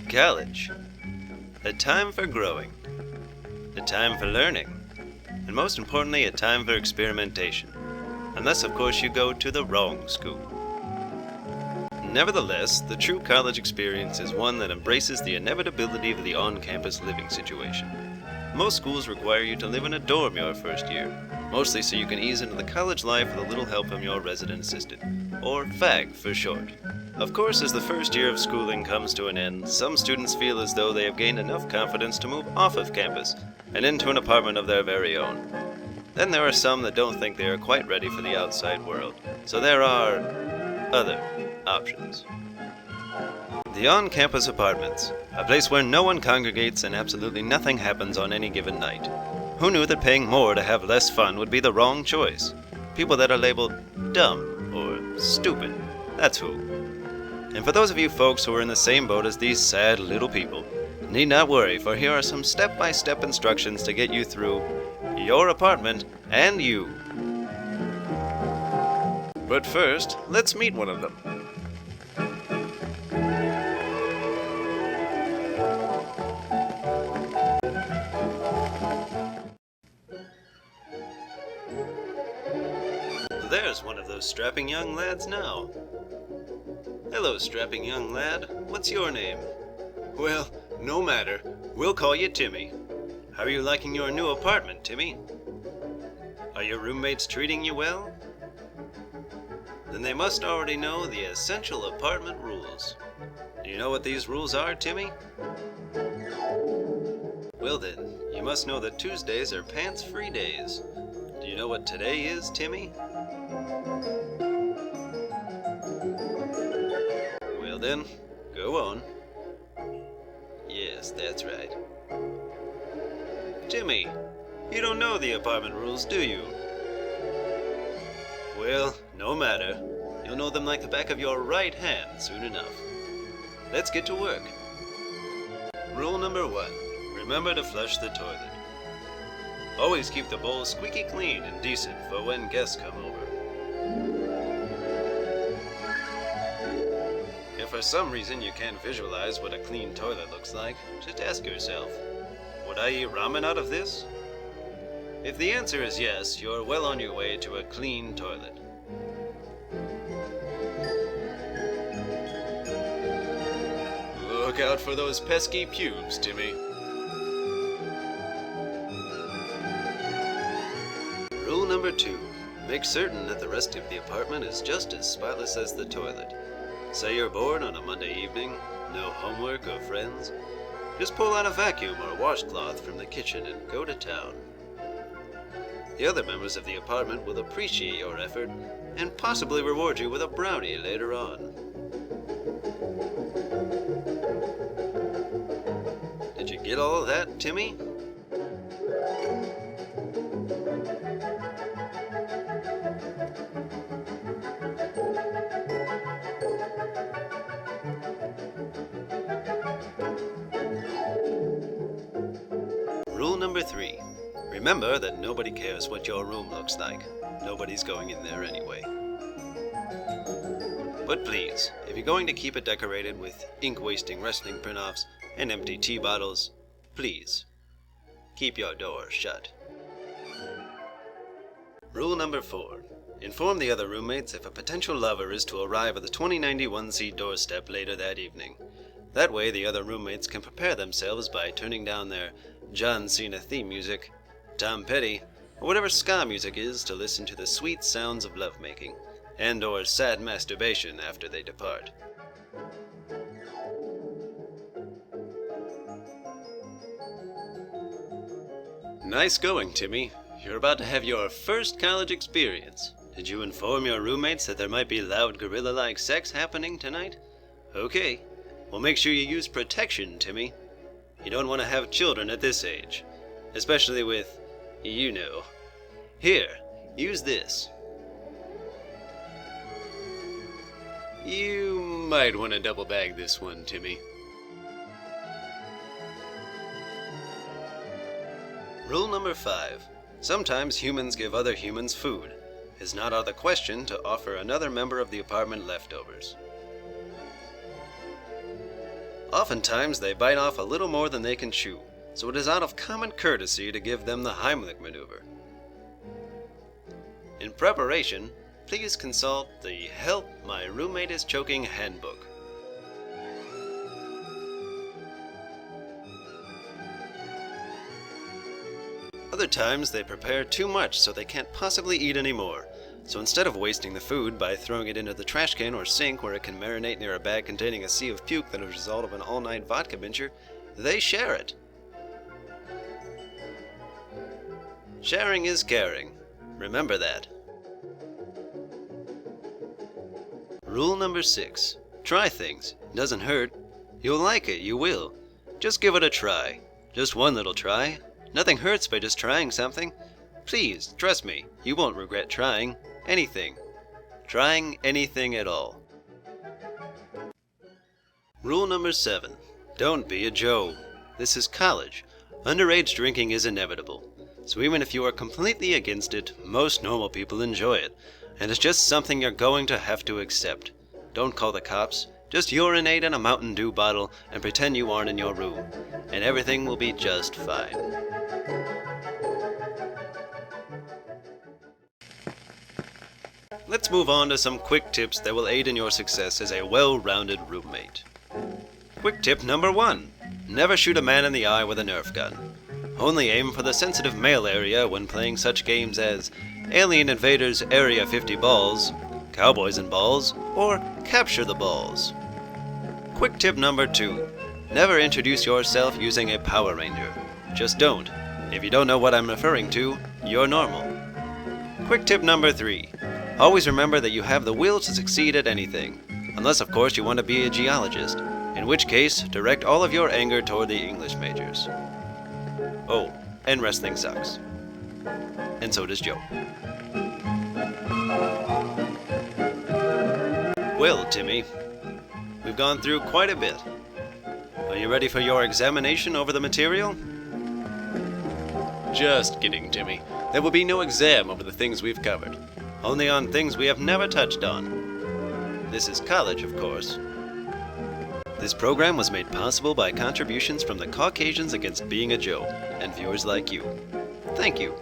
College. A time for growing. A time for learning. And most importantly, a time for experimentation. Unless, of course, you go to the wrong school. Nevertheless, the true college experience is one that embraces the inevitability of the on-campus living situation. Most schools require you to live in a dorm your first year, mostly so you can ease into the college life with a little help from your resident assistant, or FAG for short. Of course, as the first year of schooling comes to an end, some students feel as though they have gained enough confidence to move off of campus and into an apartment of their very own. Then there are some that don't think they are quite ready for the outside world, so there are other options. The on-campus apartments, a place where no one congregates and absolutely nothing happens on any given night. Who knew that paying more to have less fun would be the wrong choice? People that are labeled dumb or stupid, that's who. And for those of you folks who are in the same boat as these sad little people, need not worry, for here are some step-by-step instructions to get you through your apartment and you. But first, let's meet one of them. There's one of those strapping young lads now. Hello, strapping young lad. What's your name? Well, no matter. We'll call you Timmy. How are you liking your new apartment, Timmy? Are your roommates treating you well? Then they must already know the essential apartment rules. Do you know what these rules are, Timmy? Well then, you must know that Tuesdays are pants-free days. Do you know what today is, Timmy? Well then, go on. Yes, that's right. Timmy, you don't know the apartment rules, do you? Well, no matter. You'll know them like the back of your right hand soon enough. Let's get to work. Rule number 1. Remember to flush the toilet. Always keep the bowl squeaky clean and decent for when guests come over. If for some reason you can't visualize what a clean toilet looks like, just ask yourself, would I eat ramen out of this? If the answer is yes, you're well on your way to a clean toilet. Look out for those pesky pubes, Timmy. Rule number 2. Make certain that the rest of the apartment is just as spotless as the toilet. Say you're bored on a Monday evening, no homework or friends. Just pull out a vacuum or a washcloth from the kitchen and go to town. The other members of the apartment will appreciate your effort and possibly reward you with a brownie later on. Did you get all of that, Timmy? Rule number 3. Remember that nobody cares what your room looks like. Nobody's going in there anyway. But please, if you're going to keep it decorated with ink-wasting wrestling print-offs and empty tea bottles, please, keep your door shut. Rule number 4. Inform the other roommates if a potential lover is to arrive at the 2091C doorstep later that evening. That way the other roommates can prepare themselves by turning down their John Cena theme music, Tom Petty, or whatever ska music is to listen to the sweet sounds of lovemaking, and or sad masturbation after they depart. Nice going, Timmy. You're about to have your first college experience. Did you inform your roommates that there might be loud gorilla-like sex happening tonight? Okay. Well, make sure you use protection, Timmy. You don't want to have children at this age. Especially with, you know. Here, use this. You might want to double bag this one, Timmy. Rule number 5. Sometimes humans give other humans food. it's not out of the question to offer another member of the apartment leftovers. Oftentimes they bite off a little more than they can chew, so it is out of common courtesy to give them the Heimlich maneuver. In preparation, please consult the Help My Roommate is Choking handbook. Other times they prepare too much so they can't possibly eat anymore. So instead of wasting the food by throwing it into the trash can or sink where it can marinate near a bag containing a sea of puke that is a result of an all-night vodka binge, they share it. Sharing is caring. Remember that. Rule number 6. Try things. Doesn't hurt. You'll like it, you will. Just give it a try. Just one little try. Nothing hurts by just trying something. Please, trust me, you won't regret trying anything. Trying anything at all. Rule number 7. Don't be a Joe. This is college. Underage drinking is inevitable. So even if you are completely against it, most normal people enjoy it. And it's just something you're going to have to accept. Don't call the cops. Just urinate in a Mountain Dew bottle and pretend you aren't in your room. And everything will be just fine. Let's move on to some quick tips that will aid in your success as a well-rounded roommate. Quick tip number 1. Never shoot a man in the eye with a Nerf gun. Only aim for the sensitive male area when playing such games as Alien Invaders Area 50 Balls, Cowboys and Balls, or Capture the Balls. Quick tip number 2. Never introduce yourself using a Power Ranger. Just don't. If you don't know what I'm referring to, you're normal. Quick tip number 3. Always remember that you have the will to succeed at anything. Unless, of course, you want to be a geologist. In which case, direct all of your anger toward the English majors. Oh, and wrestling sucks. And so does Joe. Well, Timmy, we've gone through quite a bit. Are you ready for your examination over the material? Just kidding, Timmy. There will be no exam over the things we've covered. Only on things we have never touched on. This is college, of course. This program was made possible by contributions from the Caucasians Against Being a Joe and viewers like you. Thank you.